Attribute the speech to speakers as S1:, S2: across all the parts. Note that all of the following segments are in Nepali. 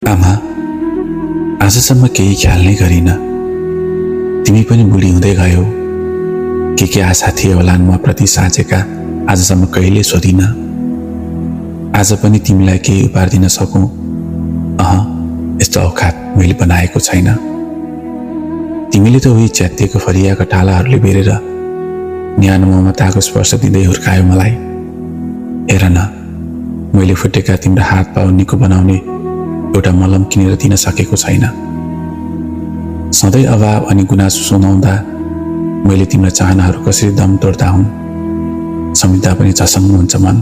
S1: आमा, आजसम्म केही ख्याल नै गरिन। तिमी पनि बुढी हुँदै गयौ। के आशा थिए होलान् म प्रति साँचेका आजसम्म कहिले सोधिन। आज पनि तिमीलाई केही उपहार दिन सकौँ, यस्तो औकात मैले बनाएको छैन। तिमीले त उही च्यातिएको फरियाका टालाहरूले बेरेर न्यानो ममताको स्पर्श दिँदै हुर्कायो मलाई। हेर न, मैले फुटेका तिम्रो हात पाउ निको बनाउने एउटा मलम किनेर दिन सकेको छैन। सधैँ अभाव अनि गुनासो सुनाउँदा मैले तिम्रो चाहनाहरू कसरी दम तोड्दा हुन्, सम्झिँदा पनि झसङ्ग हुन्छ मन।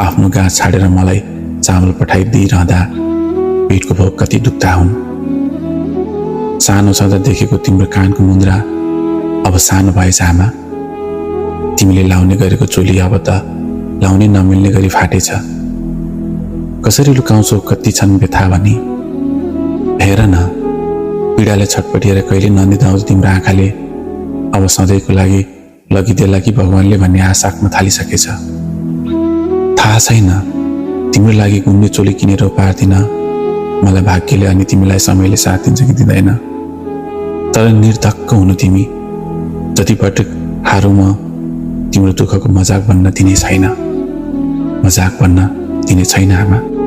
S1: आफ्नो गाँस छाडेर मलाई चामल पठाइदिइरहँदा पेटको भोक कति दुख्दा हुन्। सानो छँदा देखेको तिम्रो कानको मुन्द्रा अब सानो भएछ आमा। तिमीले लाउने गरेको चोली अब त लाउनै नमिल्ने गरी फाटेछ। कसरी लुकाउँछौ कति छन् व्यथा भनी। हेर न, पीडाले छटपटिएर कहिले ननिदाउँछ तिम्रो आँखाले अब सधैँको लागि लगिदेला कि भगवानले भन्ने आश राख्न थालिसकेछ। थाहा छैन, तिम्रो लागि गुन्ने चोली किनेर उपहार दिन मलाई भाग्यले अनि तिमीलाई समयले साथ दिन्छ कि दिँदैन। तर निर्धक्क हुनु तिमी। जतिपटक हारौँ म तिम्रो दुःखको मजाक बन्न दिने छैन। मजाक बन्न दिने छैन आमा।